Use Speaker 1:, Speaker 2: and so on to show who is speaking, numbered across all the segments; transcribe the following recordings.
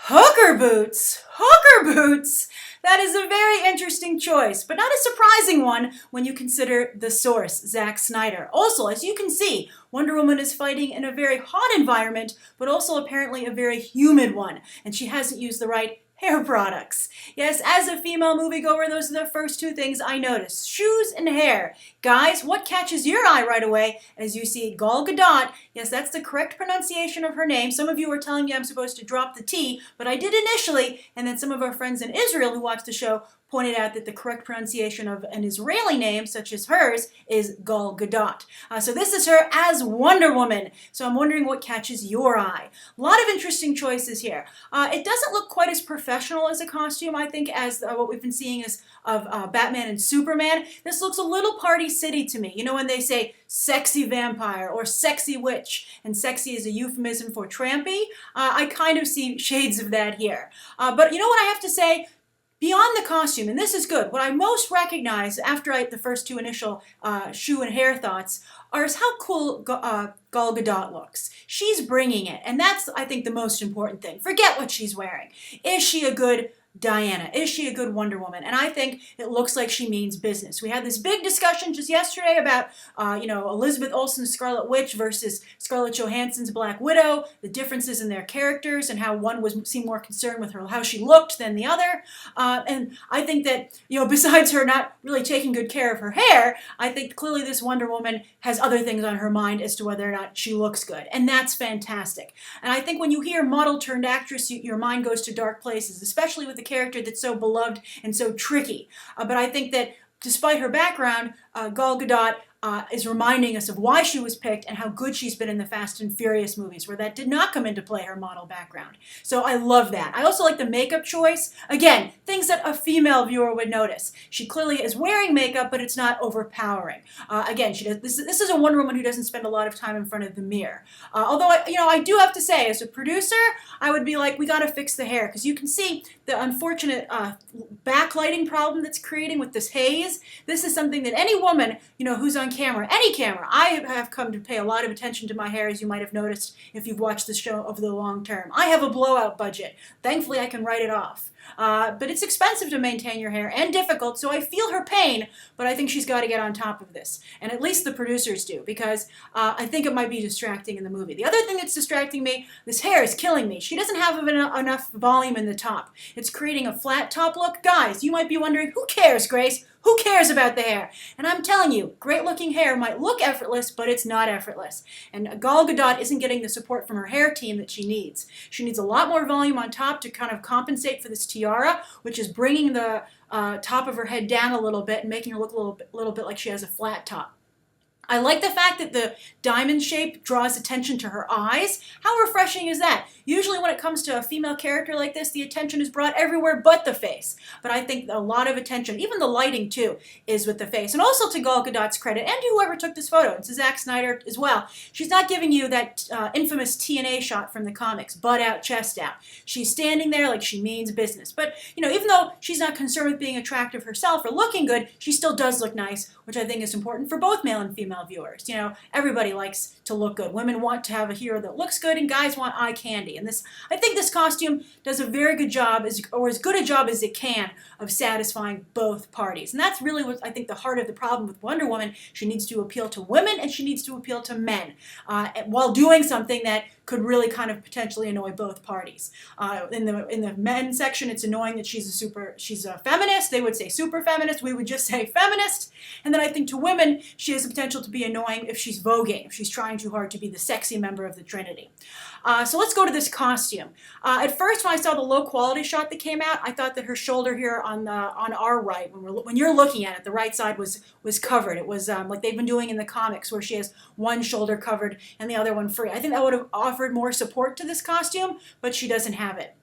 Speaker 1: Hooker boots? Hooker boots? That is a very interesting choice, but not a surprising one when you consider the source, Zack Snyder. Also, as you can see, Wonder Woman is fighting in a very hot environment, but also apparently a very humid one, and she hasn't used the right hair products. Yes, as a female moviegoer, those are the first two things I notice. Shoes and hair. Guys, what catches your eye right away as you see Gal Gadot? Yes, that's the correct pronunciation of her name. Some of you were telling me I'm supposed to drop the T, but I did initially, and then some of our friends in Israel who watched the show pointed out that the correct pronunciation of an Israeli name, such as hers, is Gal Gadot. So this is her as Wonder Woman. So I'm wondering what catches your eye. A lot of interesting choices here. It doesn't look quite as professional as a costume, I think, as what we've been seeing is of Batman and Superman. This looks a little Party City to me. You know when they say sexy vampire or sexy witch, and sexy is a euphemism for trampy? I kind of see shades of that here. But you know what I have to say? Beyond the costume, and this is good, what I most recognize after the first two initial shoe and hair thoughts is how cool Gal Gadot looks. She's bringing it, and that's, I think, the most important thing. Forget what she's wearing. Is she a good Diana? Is she a good Wonder Woman? And I think it looks like she means business. We had this big discussion just yesterday about, Elizabeth Olsen's Scarlet Witch versus Scarlett Johansson's Black Widow, the differences in their characters and how one seemed more concerned with her, how she looked than the other. And I think that, besides her not really taking good care of her hair, I think clearly this Wonder Woman has other things on her mind as to whether or not she looks good. And that's fantastic. And I think when you hear model turned actress, your mind goes to dark places, especially with the character that's so beloved and so tricky. But I think that despite her background, Gal Gadot is reminding us of why she was picked and how good she's been in the Fast and Furious movies, where that did not come into play, her model background. So I love that. I also like the makeup choice. Again, things that a female viewer would notice. She clearly is wearing makeup, but it's not overpowering. Again, this is a Wonder Woman who doesn't spend a lot of time in front of the mirror. Although, I do have to say, as a producer, I would be like, we got to fix the hair, because you can see the unfortunate backlighting problem that's creating with this haze. This is something that any woman, who's on camera, any camera, I have come to pay a lot of attention to my hair, as you might have noticed if you've watched the show over the long term. I have a blowout budget. Thankfully, I can write it off. But it's expensive to maintain your hair and difficult, so I feel her pain, but I think she's got to get on top of this. And at least the producers do, because I think it might be distracting in the movie. The other thing that's distracting me, this hair is killing me. She doesn't have enough volume in the top. It's creating a flat top look. Guys, you might be wondering, who cares, Grace? Who cares about the hair? And I'm telling you, great looking hair might look effortless, but it's not effortless. And Gal Gadot isn't getting the support from her hair team that she needs. She needs a lot more volume on top to kind of compensate for this tiara, which is bringing the top of her head down a little bit and making her look a little bit like she has a flat top. I like the fact that the diamond shape draws attention to her eyes. How refreshing is that? Usually when it comes to a female character like this, the attention is brought everywhere but the face. But I think a lot of attention, even the lighting too, is with the face. And also to Gal Gadot's credit, and to whoever took this photo, and to Zack Snyder as well, she's not giving you that infamous TNA shot from the comics, butt out, chest out. She's standing there like she means business. But, even though she's not concerned with being attractive herself or looking good, she still does look nice, which I think is important for both male and female viewers. Everybody likes to look good. Women want to have a hero that looks good, and guys want eye candy. And I think this costume does a very good job, or as good a job as it can, of satisfying both parties. And that's really what I think the heart of the problem with Wonder Woman. She needs to appeal to women, and she needs to appeal to men, while doing something that could really kind of potentially annoy both parties. In the men's section, it's annoying that she's a feminist. They would say super feminist. We would just say feminist. And then I think to women, she has the potential to be annoying if she's voguing, if she's trying too hard to be the sexy member of the Trinity. So let's go to this costume. At first, when I saw the low quality shot that came out, I thought that her shoulder here on our right, when you're looking at it, the right side was covered. It was like they've been doing in the comics, where she has one shoulder covered and the other one free. I think that would have offered more support to this costume, but she doesn't have it.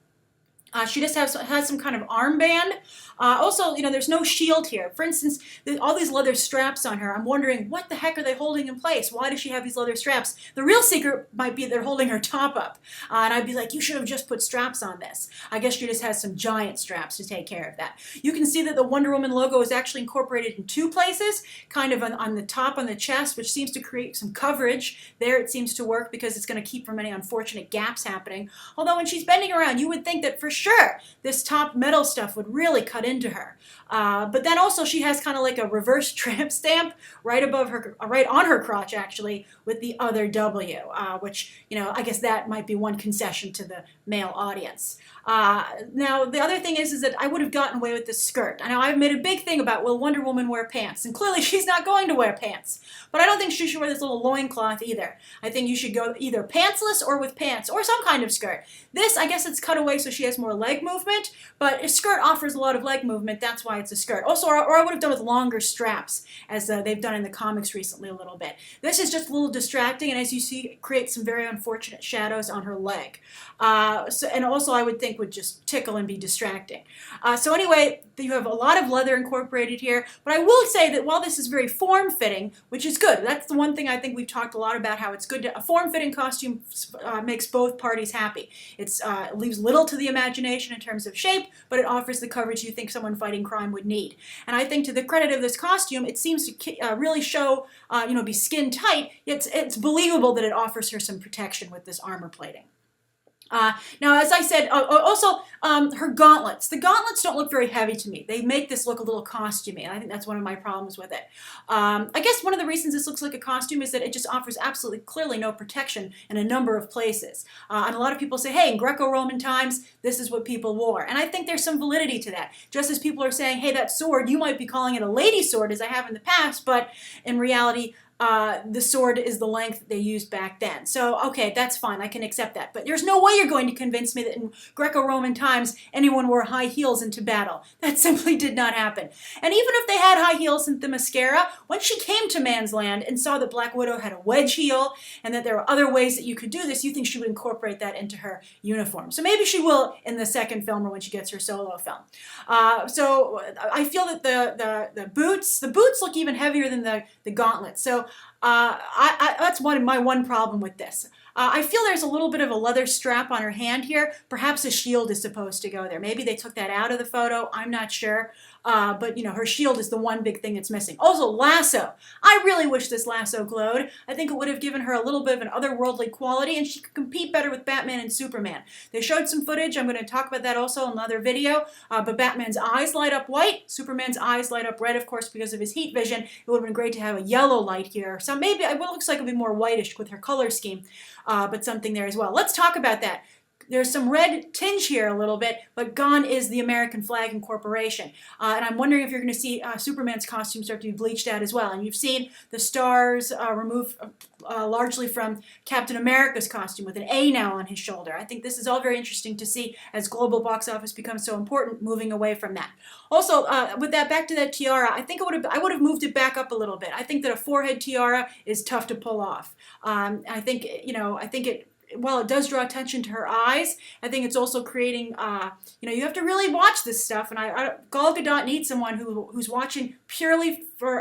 Speaker 1: She just has some kind of armband. Also, there's no shield here. For instance, all these leather straps on her. I'm wondering, what the heck are they holding in place? Why does she have these leather straps? The real secret might be they're holding her top up. And I'd be like, you should have just put straps on this. I guess she just has some giant straps to take care of that. You can see that the Wonder Woman logo is actually incorporated in two places, kind of on the top on the chest, which seems to create some coverage. There it seems to work because it's going to keep from any unfortunate gaps happening. Although when she's bending around, you would think that for sure this top metal stuff would really cut into her. But then also she has kind of like a reverse tramp stamp right above her, right on her crotch actually, with the other W, which, I guess that might be one concession to the male audience. Now, the other thing is that I would have gotten away with this skirt. I know I've made a big thing about, will Wonder Woman wear pants? And clearly she's not going to wear pants. But I don't think she should wear this little loincloth either. I think you should go either pantsless or with pants, or some kind of skirt. This, I guess it's cut away so she has more leg movement, but a skirt offers a lot of leg movement, that's why it's a skirt. Also, or I would have done with longer straps, as they've done in the comics recently a little bit. This is just a little distracting, and as you see, it creates some very unfortunate shadows on her leg. And also, I would think would just tickle and be distracting. So anyway, you have a lot of leather incorporated here, but I will say that while this is very form-fitting, which is good, that's the one thing I think we've talked a lot about, how it's good to, a form-fitting costume makes both parties happy. It leaves little to the imagination in terms of shape, but it offers the coverage you think someone fighting crime would need. And I think to the credit of this costume, it seems to really show, be skin tight. It's believable that it offers her some protection with this armor plating. Now, as I said, also her gauntlets. The gauntlets don't look very heavy to me. They make this look a little costumey, and I think that's one of my problems with it. I guess one of the reasons this looks like a costume is that it just offers absolutely clearly no protection in a number of places. And a lot of people say, hey, in Greco-Roman times, this is what people wore. And I think there's some validity to that. Just as people are saying, hey, that sword, you might be calling it a lady sword, as I have in the past, but in reality, the sword is the length they used back then. So, okay, that's fine. I can accept that. But there's no way you're going to convince me that in Greco-Roman times anyone wore high heels into battle. That simply did not happen. And even if they had high heels in Themyscira, once she came to Man's Land and saw that Black Widow had a wedge heel and that there were other ways that you could do this, you think she would incorporate that into her uniform. So maybe she will in the second film or when she gets her solo film. So I feel that the boots look even heavier than the gauntlets. So that's my one problem with this. I feel there's a little bit of a leather strap on her hand here. Perhaps a shield is supposed to go there. Maybe they took that out of the photo. I'm not sure. But, her shield is the one big thing that's missing. Also, lasso. I really wish this lasso glowed. I think it would have given her a little bit of an otherworldly quality, and she could compete better with Batman and Superman. They showed some footage. I'm going to talk about that also in another video. But Batman's eyes light up white. Superman's eyes light up red, of course, because of his heat vision. It would have been great to have a yellow light here. So maybe it looks like it would be more whitish with her color scheme, but something there as well. Let's talk about that. There's some red tinge here a little bit, but gone is the American flag incorporation. And I'm wondering if you're going to see Superman's costume start to be bleached out as well. And you've seen the stars removed largely from Captain America's costume with an A now on his shoulder. I think this is all very interesting to see as global box office becomes so important, moving away from that. Also, with that, back to that tiara, I think I would have moved it back up a little bit. I think that a forehead tiara is tough to pull off. I think while it does draw attention to her eyes, I think it's also creating, you have to really watch this stuff. And Gal Gadot needs someone who's watching purely for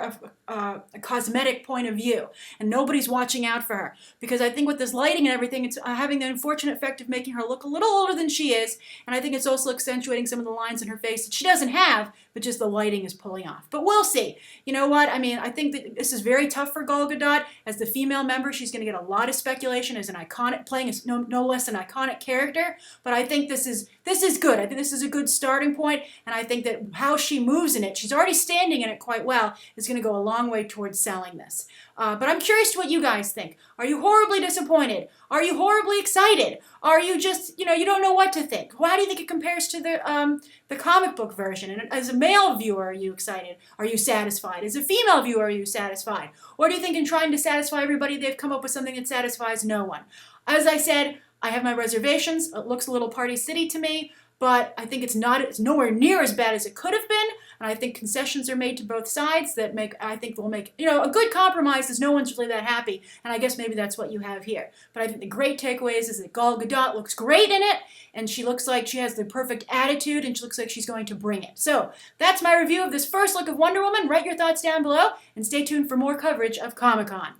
Speaker 1: a cosmetic point of view, and nobody's watching out for her. Because I think with this lighting and everything, it's having the unfortunate effect of making her look a little older than she is, and I think it's also accentuating some of the lines in her face that she doesn't have, but just the lighting is pulling off. But we'll see. You know what? I mean, I think that this is very tough for Gal Gadot. As the female member, she's going to get a lot of speculation as an iconic, playing as no less an iconic character, but I think this is good. I think this is a good starting point, and I think that how she moves in it, she's already standing in it quite well, is going to go a long way towards selling this. But I'm curious to what you guys think. Are you horribly disappointed? Are you horribly excited? Are you just, you don't know what to think? How do you think it compares to the comic book version? And as a male viewer, are you excited? Are you satisfied? As a female viewer, are you satisfied? Or do you think in trying to satisfy everybody, they've come up with something that satisfies no one? As I said, I have my reservations. It looks a little Party City to me, but I think it's nowhere near as bad as it could have been. and I think concessions are made to both sides that I think will make, a good compromise is no one's really that happy, and I guess maybe that's what you have here. But I think the great takeaway is that Gal Gadot looks great in it, and she looks like she has the perfect attitude, and she looks like she's going to bring it. So that's my review of this first look of Wonder Woman. Write your thoughts down below, and stay tuned for more coverage of Comic-Con.